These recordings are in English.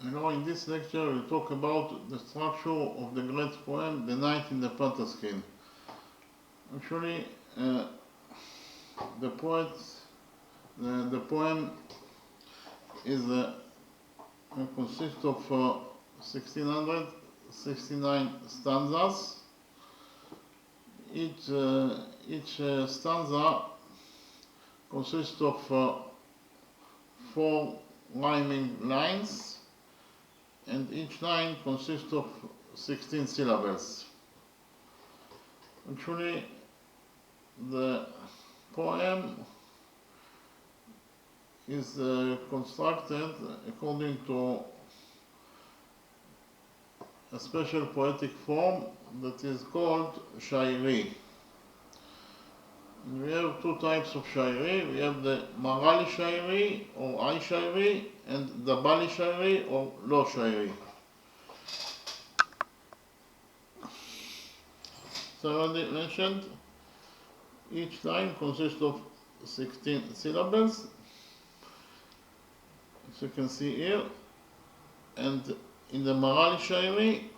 In this lecture we'll talk about the structure of the great poem The Night in the Panther Skin. Actually, the poem is consists of 1669 stanzas. Each stanza consists of 4 rhyming lines, and each line consists of 16 syllables. Actually, the poem is constructed according to a special poetic form that is called shairi. We have 2 types of shairi. We have the marali shairi or ai shairi and the bali shairi or lo shairi. So I already mentioned, each line consists of 16 syllables, as you can see here. And in the marali shairi,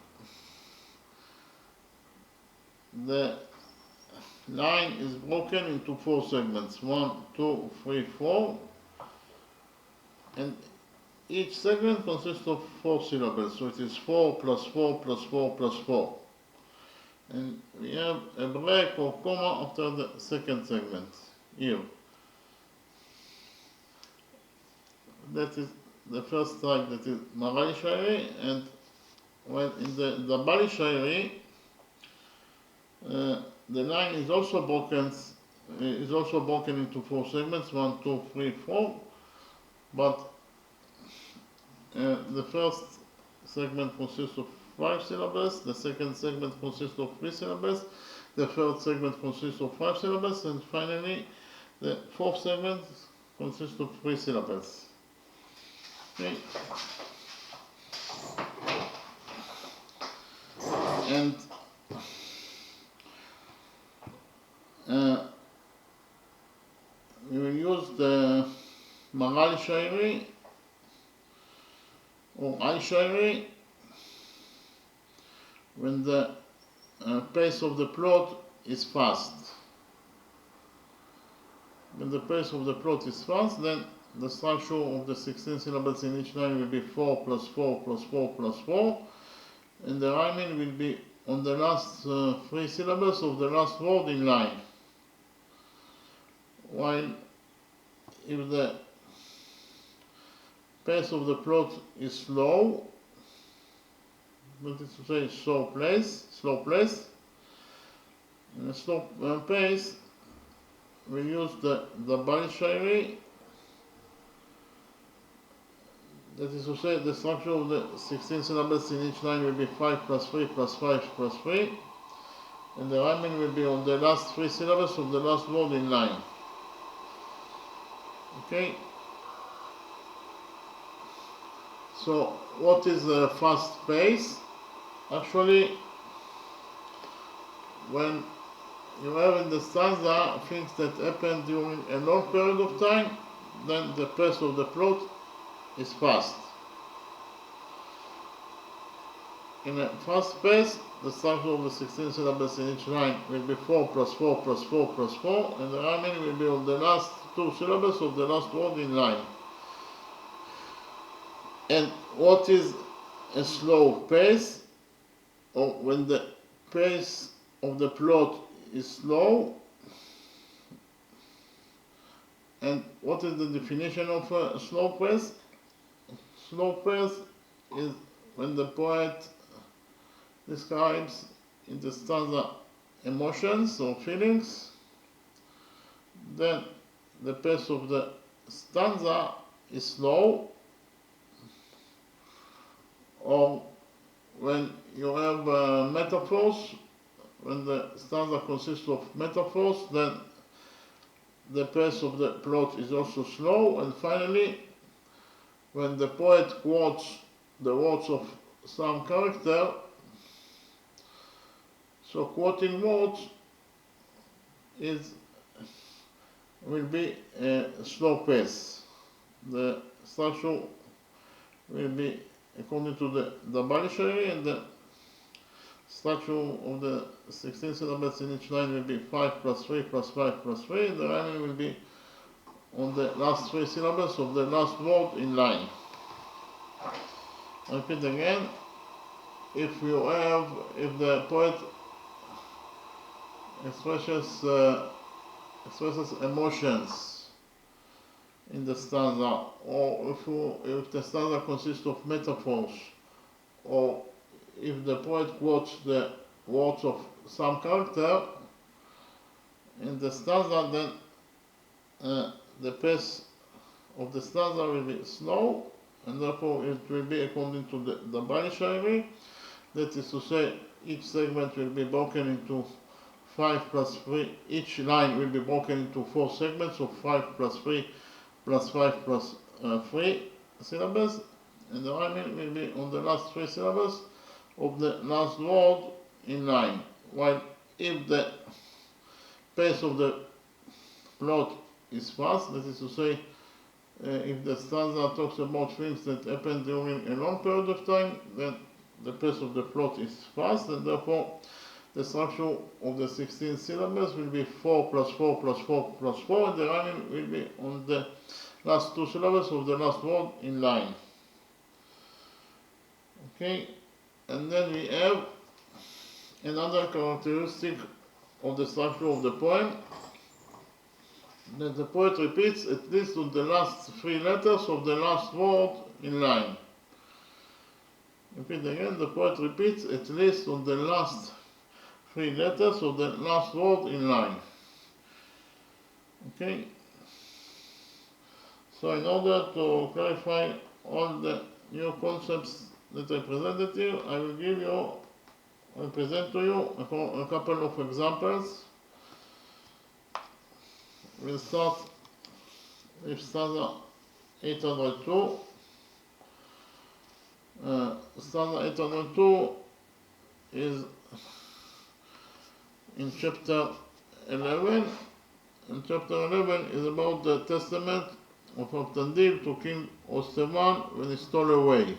the line is broken into 4 segments: 1, 2, 3, 4, and each segment consists of 4 syllables, so it is 4 plus 4 plus 4 plus 4. And we have a break or comma after the second segment here. That is the first strike, that is marali shairi. And when in the bali shairi, the line is also broken into 4 segments: 1, 2, 3, 4. But the first segment consists of 5 syllables, the second segment consists of 3 syllables, the third segment consists of 5 syllables, and finally the fourth segment consists of 3 syllables. Okay. And we will use the marali shairi or ai shairi when the pace of the plot is fast. When the pace of the plot is fast, then the structure of the 16 syllables in each line will be 4 plus 4 plus 4 plus 4, and the rhyming will be on the last 3 syllables of the last word in line. While if the pace of the plot is slow, that is to say slow pace, in a slow pace we use the bali shairi. That is to say, the structure of the 16 syllables in each line will be 5 plus 3 plus 5 plus 3, and the rhyming will be on the last 3 syllables of the last word in line. Okay? So, what is the fast pace? Actually, when you have in the stanza things that happen during a long period of time, then the pace of the plot is fast. In a fast pace, the structure of the 16 syllables in each line will be 4 plus 4 plus 4 plus 4, and the rhyming will be on the last 2 syllables of the last word in line. And what is a slow pace? Or when the pace of the plot is slow. And what is the definition of a slow pace? Slow pace is when the poet describes in the stanza emotions or feelings, then the pace of the stanza is slow. Or when you have metaphors, when the stanza consists of metaphors, then the pace of the plot is also slow. And finally, when the poet quotes the words of some character, so quoting words will be a slow pace. The structure will be according to the binary, and the structure of the 16 syllables in each line will be 5 plus 3 plus 5 plus 3, and the remaining will be on the last 3 syllables of the last word in line. I repeat again, if the poet expresses emotions in the stanza, or if the stanza consists of metaphors, or if the poet quotes the words of some character in the stanza, then the pace of the stanza will be slow, and therefore it will be according to the binary. That is to say, each segment will be broken into 5 plus 3, each line will be broken into 4 segments of 5 plus 3 plus 5 plus 3 syllables, and the remaining will be on the last 3 syllables of the last word in line. While if the pace of the plot is fast, that is to say, if the stanza talks about things that happen during a long period of time, then the pace of the plot is fast, and therefore the structure of the 16 syllables will be 4 plus 4 plus 4 plus 4, and the remaining will be on the last 2 syllables of the last word in line. Okay, and then we have another characteristic of the structure of the poem, that the poet repeats at least on the last 3 letters of the last word in line. Repeat again, the poet repeats at least on the last 3 letters of the last word in line. Okay, so in order to clarify all the new concepts that I presented here, I will present to you a couple of examples. We'll start with stanza 802. Stanza 802 is in chapter 11, and chapter 11 is about the testament of Abtandil to King Ostevan when he stole away.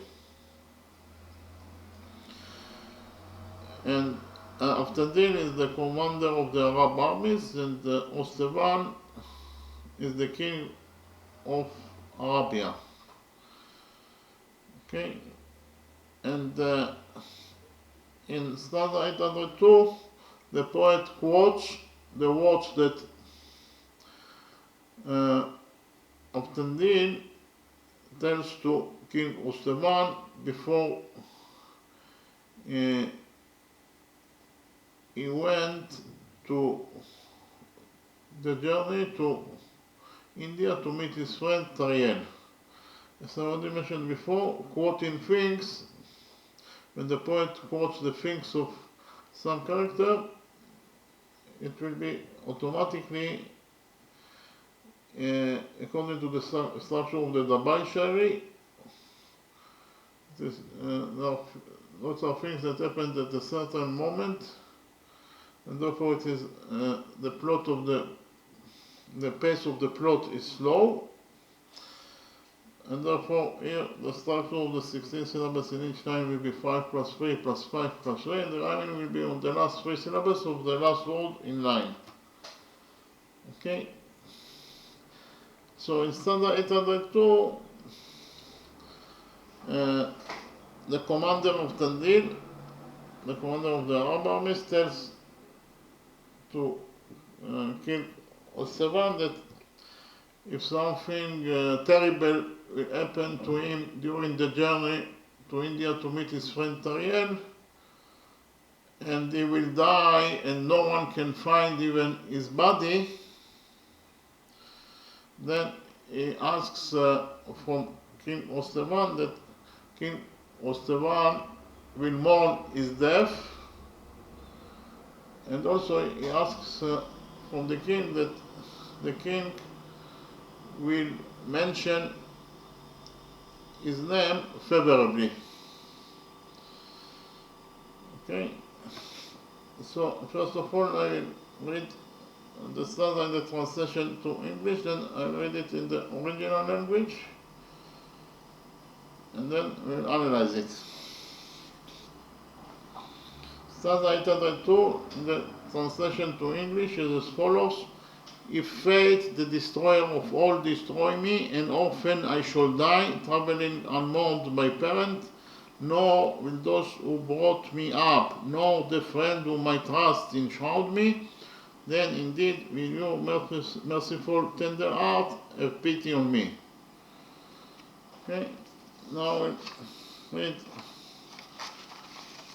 And Abtandil is the commander of the Arab armies, and Ostevan is the king of Arabia. Okay, and in stanza 802, the poet quotes the words that Abtandil tells to King Ostevan before he went to the journey to India to meet his friend Tariel. As I already mentioned before, quoting things, when the poet quotes the things of some character, it will be automatically according to the structure of the Dabai Shari. Lots of things that happened at a certain moment, and therefore it is the plot of the pace of the plot is slow, and therefore here the structure of the 16 syllables in each line will be 5 plus 3 plus 5 plus 3, and the remaining will be on the last 3 syllables of the last word in line. Okay, so in stanza 802, the commander of Tandil, the commander of the Arab armies, tells to King Ostevan that if something terrible will happen to him during the journey to India to meet his friend Tariel, and he will die and no one can find even his body, then he asks from King Ostevan that King Ostevan will mourn his death, and also he asks from the king that the king will mention his name favorably. Okay, so first of all I will read the stanza in the translation to English, then I read it in the original language. and then we'll analyze it. Stanza 802, the translation to English is as follows. If fate, the destroyer of all, destroy me, an orphan I shall die, traveling unmourned by parent, nor will those who brought me up, nor the friend whom I trust enshroud me, then indeed will your merciful tender heart have pity on me. Okay, now we'll read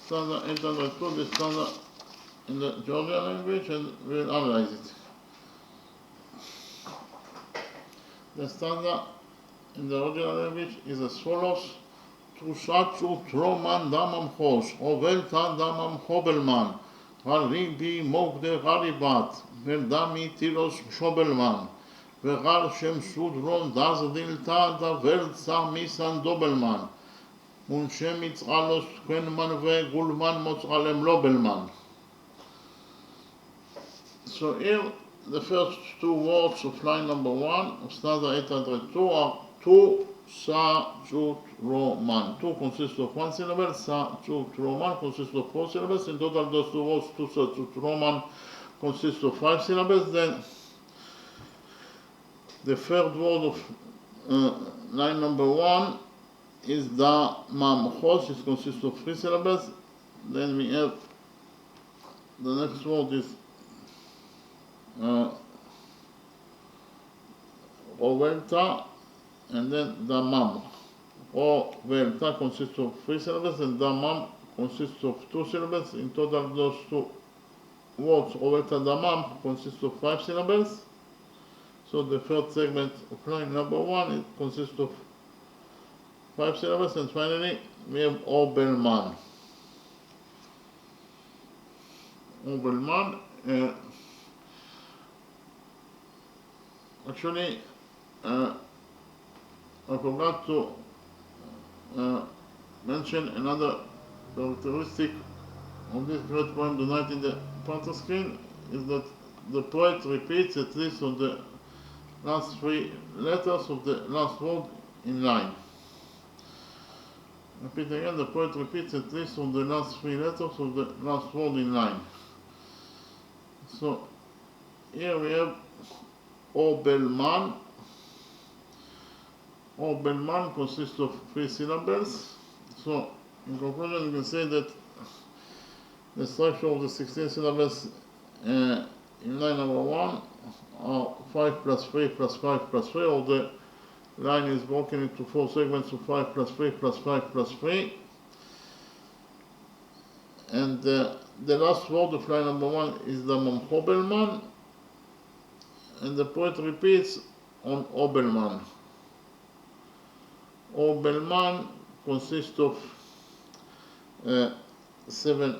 stanza 802, the stanza in the Georgian language, and we'll analyze it. The stanza in the original language is as follows. Trushachu troman damam hos, ovelta damam hobelman, Ribi mokde garibat, verdami tiros shobelman, vegar shem sudron das dilta da verza misan dobelman, unshem itzralos kwenman ve gulman motzalem lobelman. So here, the first two words of line number 1 of stanza 802 are tu, sa, jut, roman. Tu consists of 1 syllable, sa, jut, roman consists of 4 syllables. In total, those two words, tu, sa, jut, roman, consists of 5 syllables. Then the third word of line number 1 is da, mam, chos. It consists of 3 syllables. Then we have the next word is Ovelta, and then damam. Ovelta consists of 3 syllables, and damam consists of 2 syllables. In total, those two words, Ovelta, damam, consist of 5 syllables. So the third segment of line number 1, it consists of 5 syllables, and finally we have Obelman. Obelman. Actually, I forgot to mention another characteristic of this great poem, The Night in the Panther Screen, is that the poet repeats at least on the last 3 letters of the last word in line. Repeat again, the poet repeats at least on the last 3 letters of the last word in line. So here we have Obelman. Obelman consists of 3 syllables. So, in conclusion, you can say that the structure of the 16 syllables in line number 1 are 5 plus 3 plus 5 plus 3, or the line is broken into 4 segments of 5 plus 3 plus 5 plus 3. And the last word of line number 1 is the Obelman. And the poet repeats on Obelman. Obelman consists of 7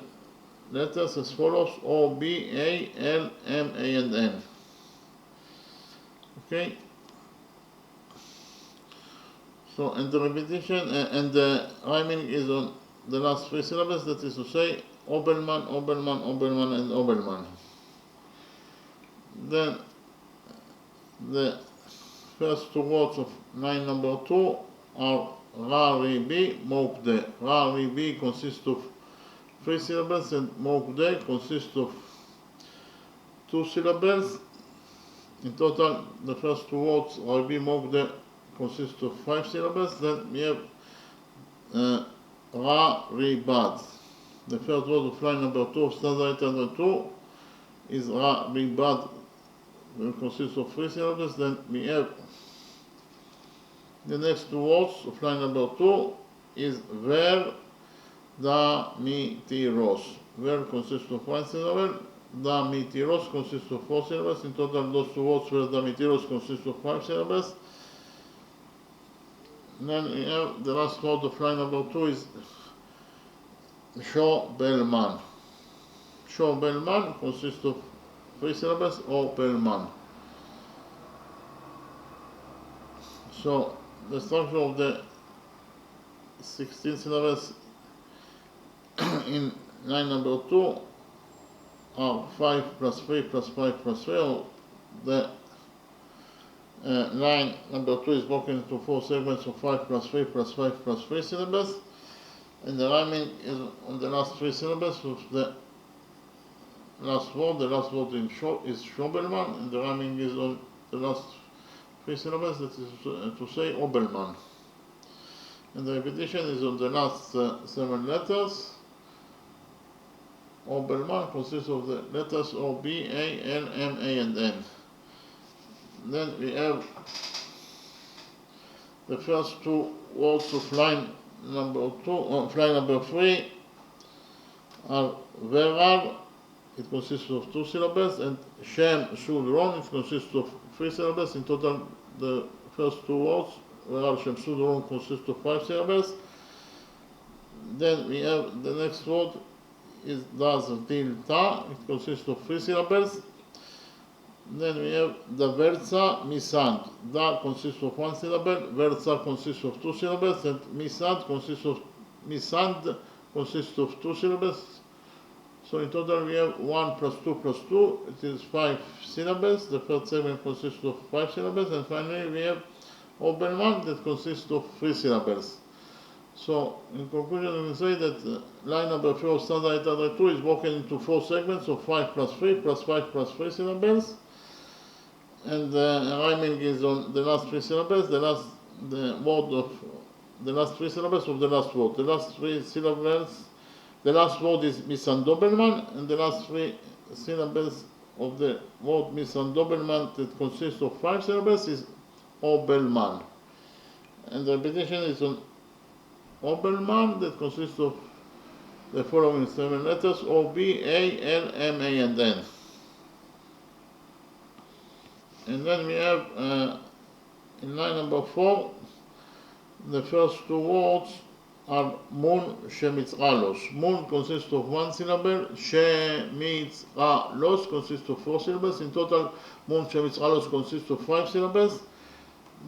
letters as follows: O, B, A, L, M, A, and N. Okay? So, and the repetition and the rhyming is on the last 3 syllables, that is to say, Obelman, Obelman, Obelman, and Obelman. Then the first 2 words of line number 2 are Ra-Ri-Bi, Mokde. Ra-Ri-Bi consists of 3 syllables, and Mokde consists of 2 syllables. In total, the first 2 words, Ra-Ri-Bi, Mokde, consist of 5 syllables. Then we have Ra-Ri-Bad. The first word of line number 2 of stanza 802 is Ra-Ri-Bad, will consist of 3 syllables. Then we have the next 2 words of line number 2 is Ver, Da, Mi, Ti, Ros. Ver consists of 1 syllable, Da, Mi, Ti, Ros consists of 4 syllables. In total, those 2 words, Ver, Da, Mi, Ti, Ros, consist of 5 syllables. And then we have the last word of line number 2 is Shobelman. Shobelman consists of 3 syllables, or Belman. So the structure of the 16 syllables in line number 2 are 5 plus 3 plus 5 plus 3, or the line number 2 is broken into 4 segments of 5 plus 3 plus 5 plus 3 syllables, and the rhyming is on the last 3 syllables of the last word. The last word is Schobelmann, and the rhyming is on the last 3 syllables, that is to say Obelmann. And the repetition is on the last 7 letters. Obelmann consists of the letters O, B, A, L, M, A, and N. Then we have the first 2 words of line number 3 are Verar, it consists of 2 syllables, and Shem, Shul, Ron, it consists of 3 syllables. In total, the first 2 words, Verar, Shem, Shul, Ron, consist of 5 syllables. Then we have the next word is Das, Til, Ta, it consists of 3 syllables. Then we have the Verza, Misand. Da consists of 1 syllable, Verza consists of 2 syllables, and Misand consists of 2 syllables. So in total we have 1 plus 2 plus 2, it is 5 syllables. The third segment consists of 5 syllables, and finally we have Obelmann that consists of 3 syllables. So in conclusion, we can say that line number 4 of stanza 802 is broken into 4 segments of 5 plus 3 plus 5 plus 3 syllables, and rhyming is on the last 3 syllables, the last 3 syllables of the last word. The last 3 syllables, the last word is Misandobelmann, and the last 3 syllables of the word Misandobelmann that consists of 5 syllables is Obelmann. And the repetition is on Obelmann that consists of the following 7 letters O, B, A, L, M, A, and N. And then we have in line number 4, the first 2 words are Mun, Shemitzralos. Mun consists of 1 syllable, Shemitzralos consists of 4 syllables. In total, Mun, Shemitzralos consists of 5 syllables.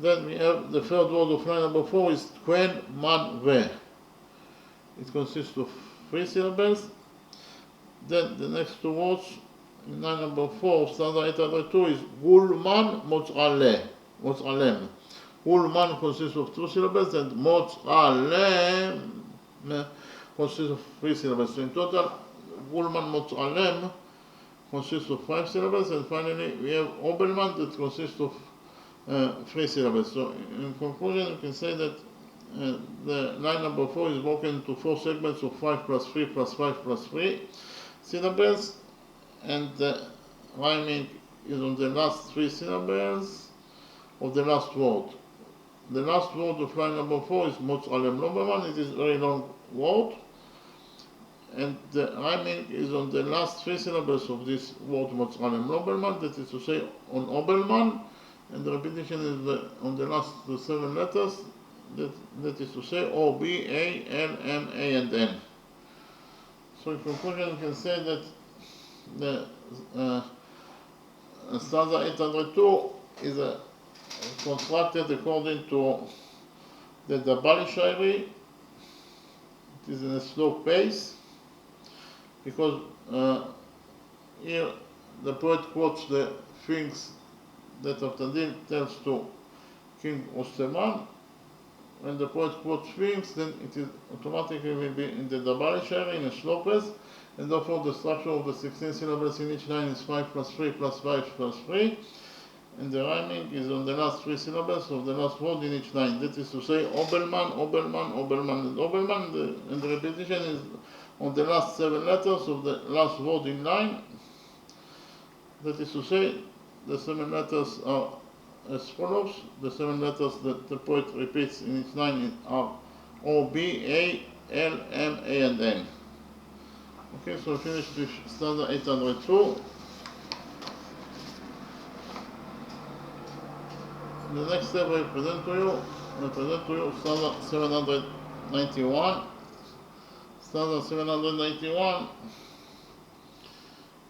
Then we have the third word of line number 4 is Quen, Man, Ve. It consists of 3 syllables. Then the next 2 words in line number 4 of stanza 802 is Gulman, Motzalem. Gulman consists of 2 syllables, and Motzalem consists of 3 syllables. So in total, Gulman, Motzalem consists of 5 syllables, and finally we have Obelmann that consists of 3 syllables. So in conclusion, you can say that the line number 4 is broken into 4 segments of 5 plus 3 plus 5 plus 3 syllables, and the rhyming is on the last 3 syllables of the last word. The last word of line number 4 is Motzalem Loberman. It is a very long word, and the rhyming is on the last 3 syllables of this word Motzalem Loberman, that is to say on Obelmann, and the repetition is on the last 7 letters, that is to say O, B, A, L, M, A, and N. So in conclusion, you can say that the stanza 802 is constructed according to the Dabali Shairi. It is in a slow pace, because here the poet quotes the things that Avtadil tells to King Osteman. When the poet quotes things, then it is automatically will be in the Dabali Shairi in a slow pace, and therefore the structure of the 16 syllables in each line is 5 plus 3 plus 5 plus 3, and the rhyming is on the last 3 syllables of the last word in each line. That is to say Obelmann, Obelmann, Obelmann, and Obelmann, and the repetition is on the last 7 letters of the last word in line. That is to say, the 7 letters are as follows. The 7 letters that the poet repeats in each line are O, B, A, L, M, A, and N. Okay, so we finished with stanza 802. The next step I present to you stanza 791. Stanza 791,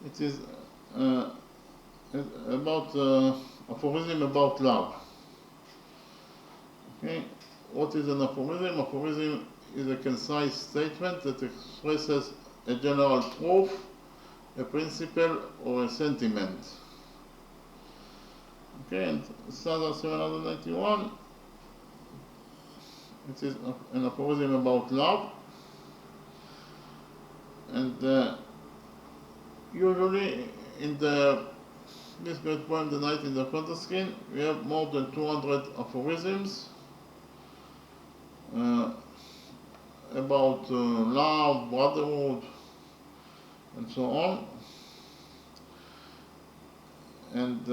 it is about aphorism about love. Okay, what is an aphorism? Aphorism is a concise statement that expresses a general truth, a principle, or a sentiment. Okay, and stanza 791, it is an aphorism about love, and usually in this great poem, The Night in the Panther Skin, we have more than 200 aphorisms about love, brotherhood, and so on. And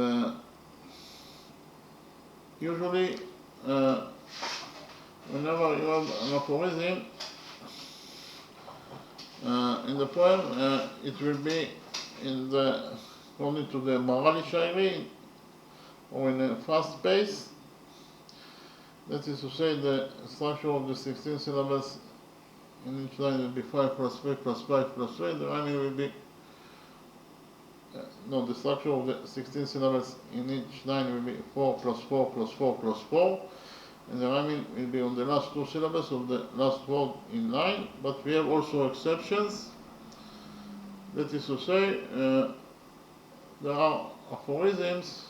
usually, whenever you have an aphorism in the poem, it will be according to the Marali Shairi, or in a fast pace. That is to say, the structure of the 16 syllables in each line will be 5 plus 3 plus 5 plus 3. The rhyming will be the structure of the 16 syllables in each line will be 4 plus 4 plus 4 plus 4, and the rhyming will be on the last two syllables of the last word in line. But we have also exceptions. That is to say, there are aphorisms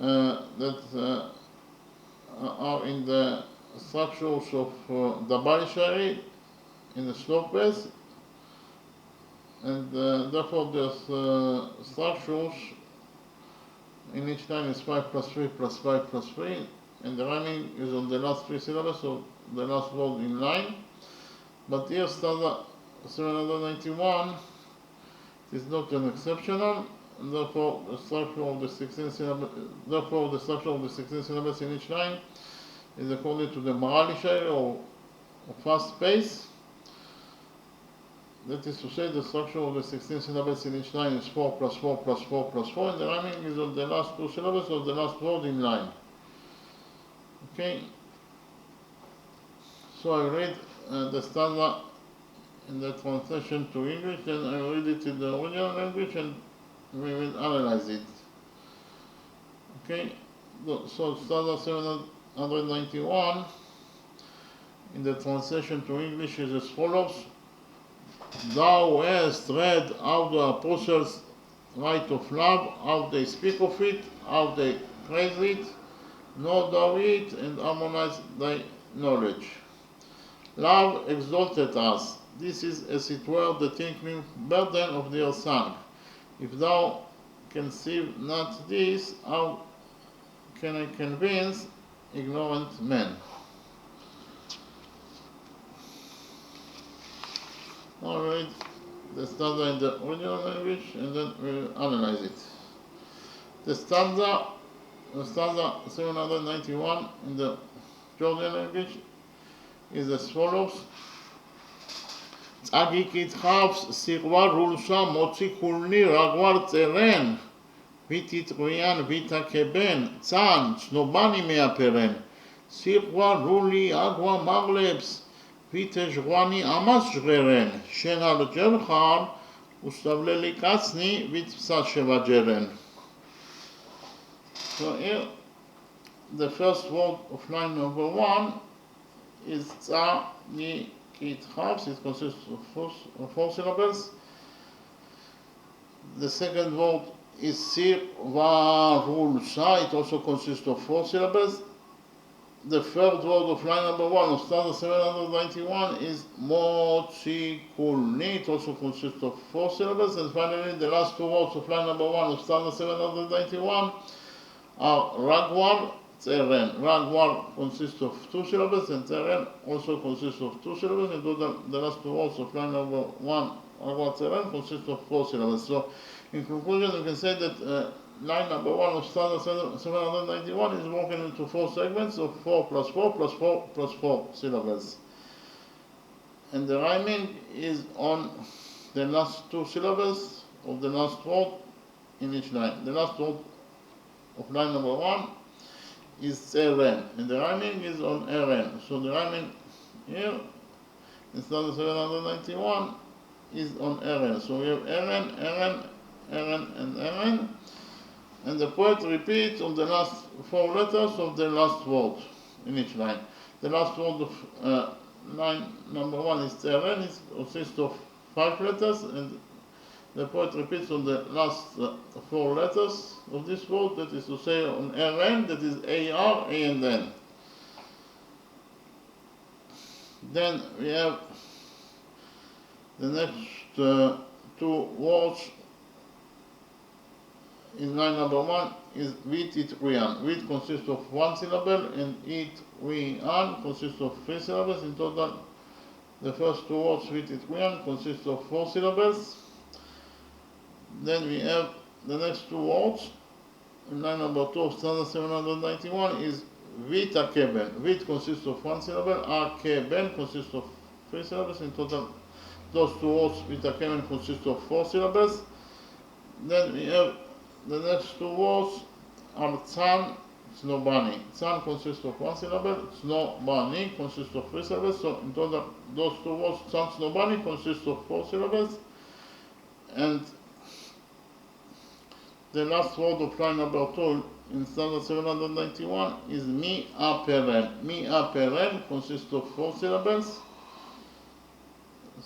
that are in the structures of Dabari Shari in the slow pace, and therefore there's structures in each line is 5 plus 3 plus 5 plus 3, and the rhyming is on the last three syllables of the last word in line. But here stanza 791 is not an exceptional, and therefore the structure of the 16 syllables in each line is according to the Marali Shairi, or fast pace. That is to say, the structure of the 16 syllables in each line is 4 plus 4 plus 4 plus 4, and the rhyming is on the last two syllables of the last word in line. Okay, so I read the stanza in the translation to English, then I read it in the original language, and we will analyze it. Okay, so stanza 791 in the translation to English is as follows. Thou hast read how the apostles write of love, how they speak of it, how they praise it, know thou it, and harmonize thy knowledge. Love exalteth us. This is, as it were, the tinkling burden of their song. If thou conceive not this, how can I convince ignorant men? I'll read the stanza in the original language, and then we'll analyze it. The stanza 791 in the Jordan language is as follows. Tzagik itchavs sirwa rulsha motzi kulni ragwar tzeren vitit ruyan vita keben tzan snobani meaperen sirwa ruli agwa marlebs vite jwani amas jreren shen al jerchar ustavleli katsni vitsa sheva jeren. So here, the first word of line number 1 is tzagik itchavs. It consists of 4 syllables. The second word is sirwa rulsha. It also consists of 4 syllables. The third word of line number 1 of stanza 791 is motzi kulni. It also consists of 4 syllables. And finally, the last two words of line number 1 of stanza 791 are ragwar, tzeren. Ragwar consists of 2 syllables, and tzeren also consists of 2 syllables. In total, the last two words of line number 1, ragwar, tzeren, consist of 4 syllables. So, in conclusion, we can say that line number 1 of stanza 791 is broken into 4 segments of 4 plus 4 plus 4 plus 4 syllables. And the rhyming is on the last 2 syllables of the last word in each line. The last word of line number 1 is tzeren, and the rhyming is on eren. So the rhyming here in stanza 791 is on eren. So we have eren, eren, eren, and eren. And the poet repeats on the last 4 letters of the last word in each line. The last word of line number 1 is tzeren. It consists of 5 letters, and the poet repeats on the last four letters of this word, that is to say on RN, that is AR, A and N. Then we have the next two words in line number 1 is Vit Itwian. Vit consists of one syllable and Itwian consists of three syllables. In total, the first two words, Vit Itwian, consist of four syllables. Then we have the next two words in line number 2 of standard 791 is Vita Keben. Vit consists of one syllable, Akeben consists of three syllables. In total, those two words, Vita Keben, consist of four syllables. Then we have the next two words are Tzan, Snobani. Tzan consists of one syllable, Snobani consists of three syllables. So in total, those two words, Tzan, Snobani, consist of four syllables. And the last word of line number 2 in standard 791 is Mi Aperen. Mi Aperen consists of four syllables.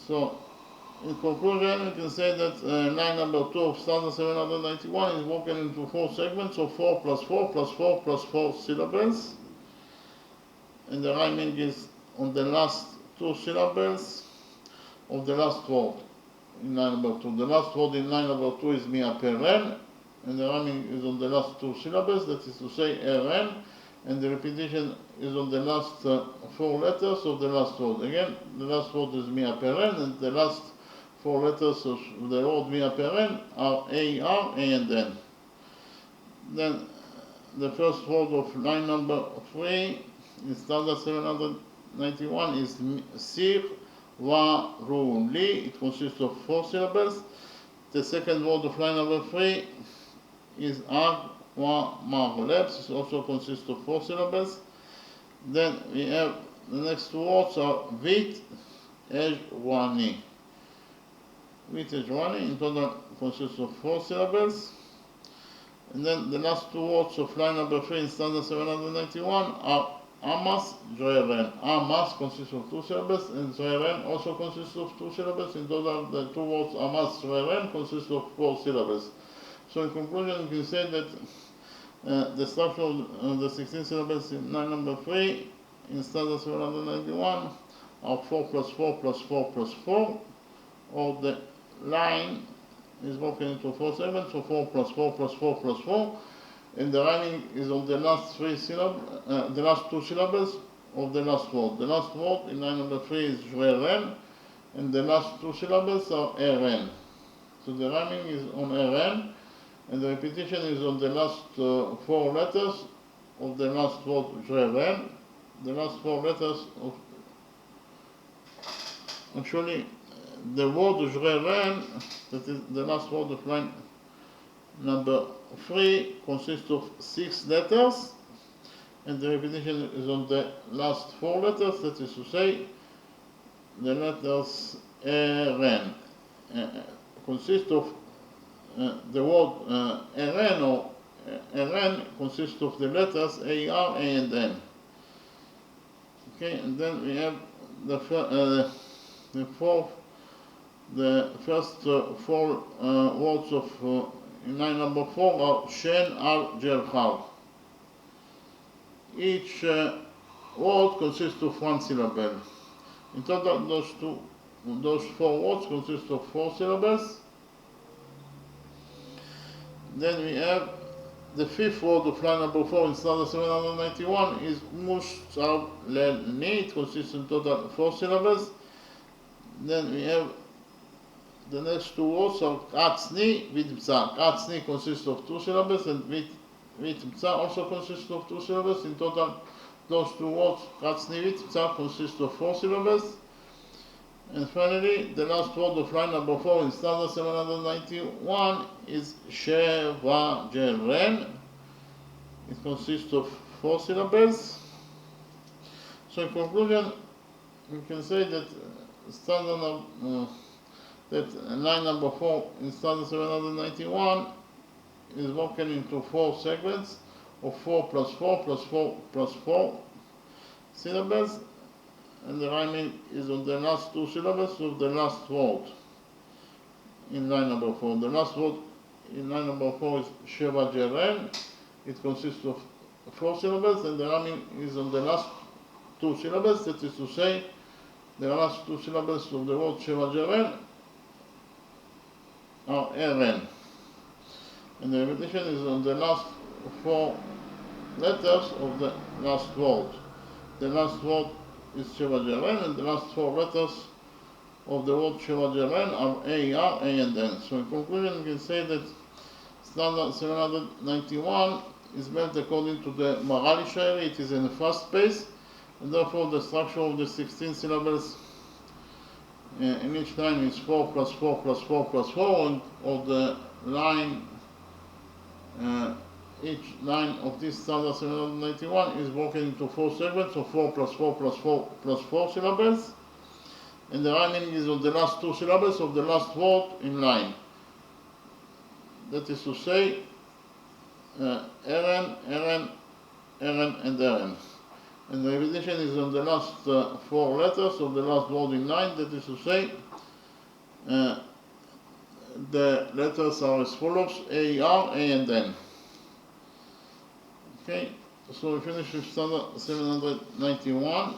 So, in conclusion, we can say that line number 2 of standard 791 is broken into four segments of 4 plus 4 plus 4 plus 4 syllables. And the rhyming is on the last two syllables of the last word in line number 2. The last word in line number 2 is Mi Aperen, and the rhyming is on the last two syllables, that is to say RN, and the repetition is on the last four letters of the last word. Again, the last word is Mi Aperen, and the last four letters of the word Mi Aperen are AR, A and N. Then the first word of line number 3 in standard 791 is Sir Waruli. It consists of four syllables. The second word of line number 3 is Agwa Marlebs. It also consists of four syllables. Then we have the next two words are Vit Ejwani. Vit Ejwani in total consists of four syllables. And then the last two words of line number 3 in standard 791 are Amas, Joeren. Amas consists of two syllables, and Joeren also consists of two syllables. In total, the two words Amas, Joeren consist of four syllables. So in conclusion, we can say that the structure of the 16 syllables in line number 3 in standard 791 are 4 plus 4 plus 4 plus 4, or the line is broken into four segments, so 4 plus 4 plus 4 plus 4, and the rhyming is on the last three syllables, the last two syllables of the last word. The last word in line number 3 is Jren, and the last two syllables are Eren. So the rhyming is on Eren, and the repetition is on the last four letters of the last word Jren. The last four letters of actually the word Jren, that is the last word of line number 3, consists of 6 letters, and the repetition is on the last four letters, that is to say the letters Ren. Consist of the word Ren or Ren consists of the letters AR, A and N. Okay, and then we have the first four words of in line number 4 are Shen Al Jerhal. Each word consists of one syllable. In total, those four words consist of four syllables. Then we have the fifth word of line number 4 in standard 791 is Mushab Lelni. It consists in total four syllables. Then we have the next two words are Katsni, Vitmsa. Katsni consists of two syllables, and Vitmsa also consists of two syllables. In total, those two words, Katsni, Vitmsa, consist of four syllables. And finally, the last word of line number 4 in standard 791 is Sheva Jeren. It consists of four syllables. So in conclusion, we can say that line number 4 in standard 791 is broken into four segments of 4 plus 4 plus 4 plus 4 syllables, and the rhyming is on the last two syllables of the last word. in line number 4. The last word in line number 4 is Sheva Jeren. It consists of 4 syllables, and the rhyming is on the last 2 syllables. That is to say, the last 2 syllables of the word Sheva Jeren are Eren. And the repetition is on the last 4 letters of the last word. The last word is Sheva Jeren, and the last 4 letters of the word Sheva Jeren are A, R, A, and N. So in conclusion, we can say that standard 791 is built according to the Marali Shairi. It is in a fast pace, and therefore the structure of the 16 syllables in each line is 4 plus 4 plus 4 plus 4, and or the line, each line of this standard 791 is broken into 4 segments of 4 plus 4 plus 4 plus 4 syllables, and the rhyming is on the last 2 syllables of the last word in line. That is to say, Eren, Eren, Eren, and Eren. And the repetition is on the last 4 letters of the last word in line. That is to say, the letters are as follows: A, R, A, and N. Okay, so we finish with standard 791.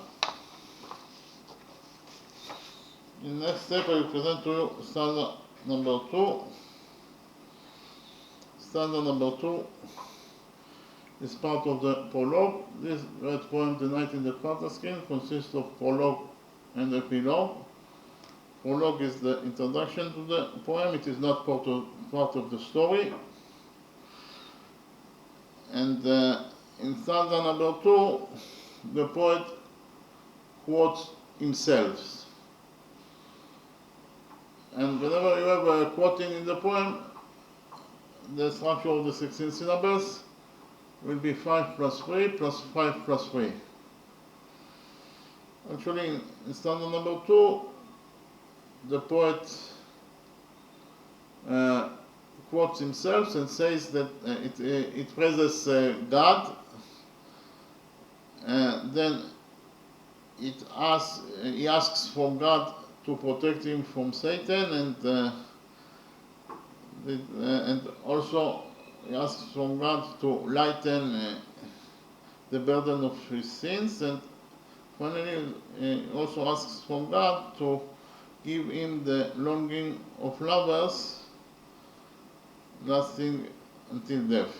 In the next step, I will present to you standard number 2. Standard number 2 is part of the prologue. This great poem, The Night in the Panther Skin, consists of prologue and epilogue. Prologue is the introduction to the poem. It is not part of the story. And in stanza number 2, the poet quotes himself. And whenever you have a quoting in the poem, the structure of the 16 syllables will be 5 plus 3 plus 5 plus 3. Actually, in stanza number 2, the poet quotes himself and says that it praises God. Then he asks from God to protect him from Satan, and also he asks from God to lighten the burden of his sins, and finally he also asks from God to give him the longing of lovers lasting until death.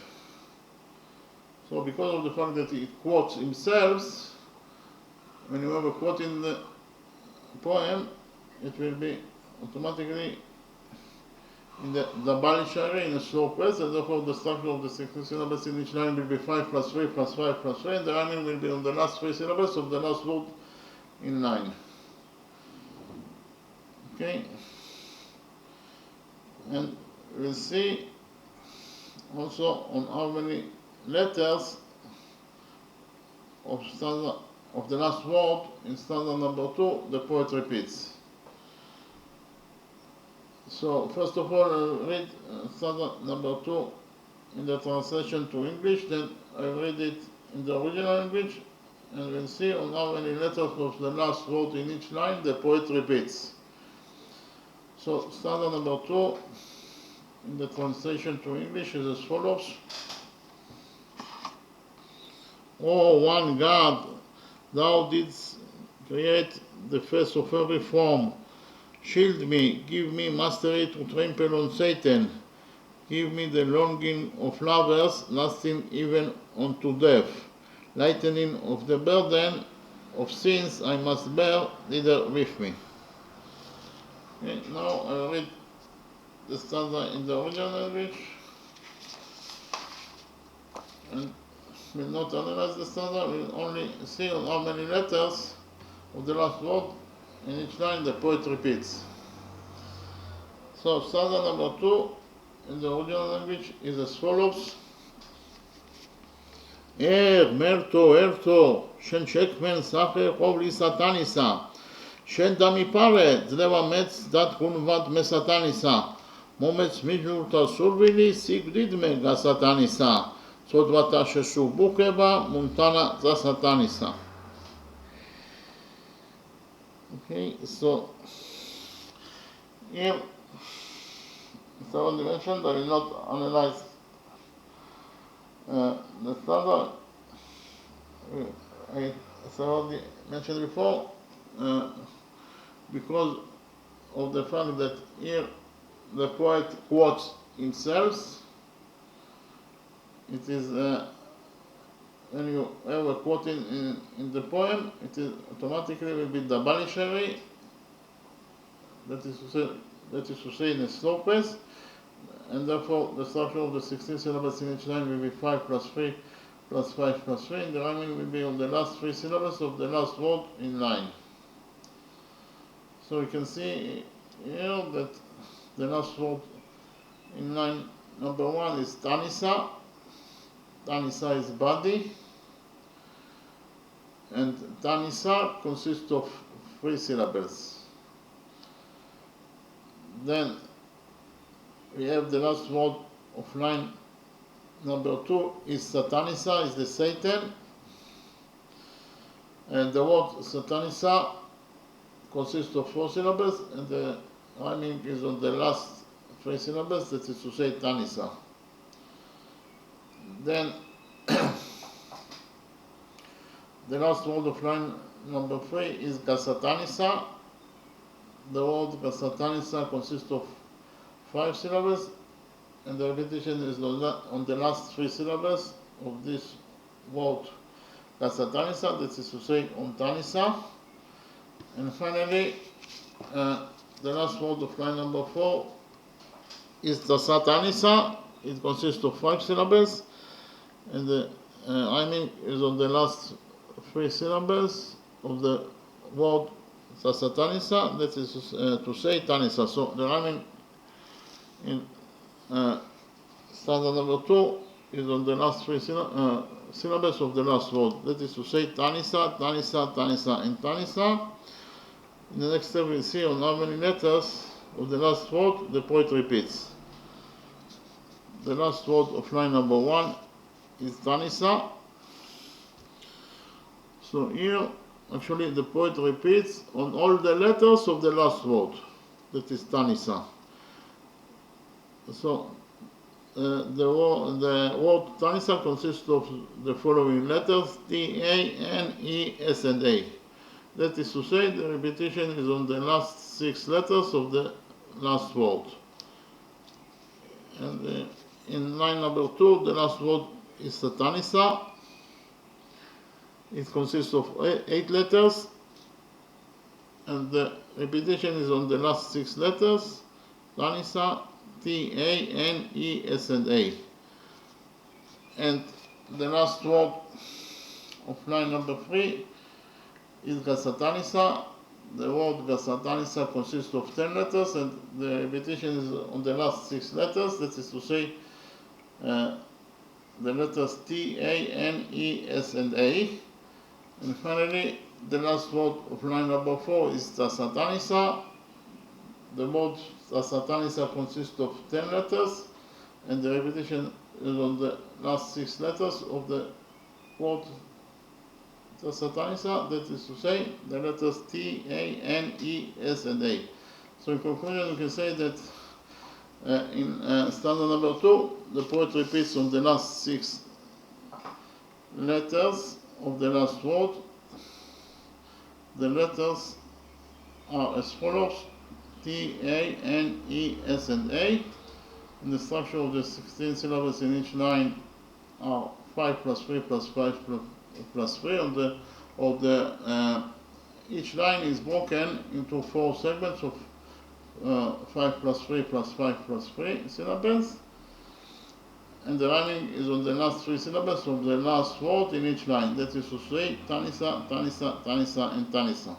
So because of the fact that he quotes himself, when you have a quote in the poem, it will be automatically in the Bali Shari in a slow pace, and therefore the structure of the 16 syllables in each line will be 5 plus 3 plus 5 plus 3, and the rhyming will be on the last 3 syllables of the last word in line. Okay? And we'll see also on how many letters of the last word in stanza number 2 the poet repeats. So first of all, I'll read stanza number 2 in the translation to English, then I'll read it in the original language, and we'll see on how many letters of the last word in each line the poet repeats. So stanza number 2 in the translation to English is as follows. O one God, thou didst create the face of every form. Shield me, give me mastery to trample on Satan. Give me the longing of lovers, lasting even unto death. Lightening of the burden of sins I must bear thither with me. Okay, now I'll read the stanza in the original language, and we'll not analyze the stanza, we'll only see on how many letters of the last word in each line the poet repeats. So stanza number 2 in the original language is as follows. Merto, shen shekmen sache chovli satanisa, shen dami pare, zleva metz dat kunvat me satanisa, momets mijnurta survili sigdidme ga satanisa, sodvata sheshu bukeva muntana za satanisa. Okay, so here as I already mentioned, I will not analyze the standard. As I already mentioned before, because of the fact that here the poet quotes himself, it is when you have a quote in the poem, it is automatically will be double cherry, that is to say in a slow pace, and therefore the structure of the 16 syllables in each line will be 5 plus 3 plus 5 plus 3, and the rhyming will be on the last 3 syllables of the last word in line. So you can see here that the last word in line number 1 is Tanisa. Tanisa is body, and Tanisa consists of 3 syllables. Then we have the last word of line number 2 is Satanisa, is the Satan, and the word Satanisa consists of 4 syllables, and the rhyming is on the last 3 syllables, that is to say Tanisa. Then the last word of line number 3 is Gasatanisa. The word Gasatanisa consists of 5 syllables, and the repetition is on the last 3 syllables of this word Gasatanisa, that is to say Ontanisa. And finally, the last word of line number 4 is Dasatanisa. It consists of 5 syllables, and the rhyming is on the last 3 syllables of the word Dasatanisa, that is to say Tanisa. So the rhyming in stanza number 2 is on the last 3 syllables of the last word, that is to say Tanisa, Tanisa, Tanisa, and Tanisa. In the next step we'll see on how many letters of the last word the poet repeats. The last word of line number 1 is Tanisa. So here actually the poet repeats on all the letters of the last word, that is Tanisa. So the word Tanisa consists of the following letters: T, A, N, E, S, and A. That is to say, the repetition is on the last 6 letters of the last word. And in line number 2, the last word is Satanisa. It consists of 8 letters, and the repetition is on the last 6 letters: Tanisa, T, A, N, E, S, and A. And the last word of line number 3 is Gasatanisa. The word Gasatanisa consists of 10 letters, and the repetition is on the last 6 letters, that is to say the letters T, A, N, E, S, and A. And finally, the last word of line number 4 is Tasatanisa. The word Tasatanisa consists of 10 letters, and the repetition is on the last 6 letters of the word Tasatanisa, that is to say the letters T, A, N, E, S, and A. So in conclusion, we can say that in stanza number 2, the poet repeats on the last 6 letters of the last word. The letters are as follows: T, A, N, E, S, and A. And the structure of the 16 syllables in each line are 5 plus 3 plus 5 plus 3. Each line is broken into 4 segments of 5 plus 3 plus 5 plus 3 syllables, and the rhyming is on the last 3 syllables of the last word in each line, that is to say Tanisa, Tanisa, Tanisa, and Tanisa.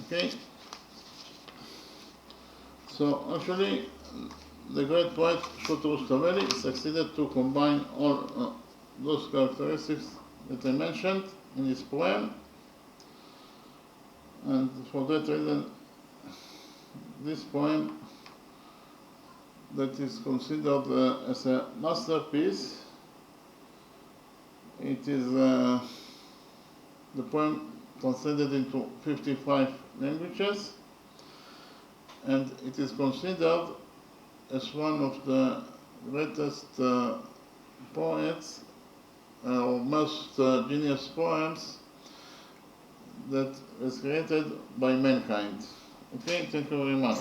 Okay? So actually the great poet Shota Rustaveli succeeded to combine all those characteristics that I mentioned in his poem, and for that reason this poem, that is considered as a masterpiece, it is the poem translated into 55 languages, and it is considered as one of the greatest poets or most genius poems that was created by mankind. Okay, thank you very much.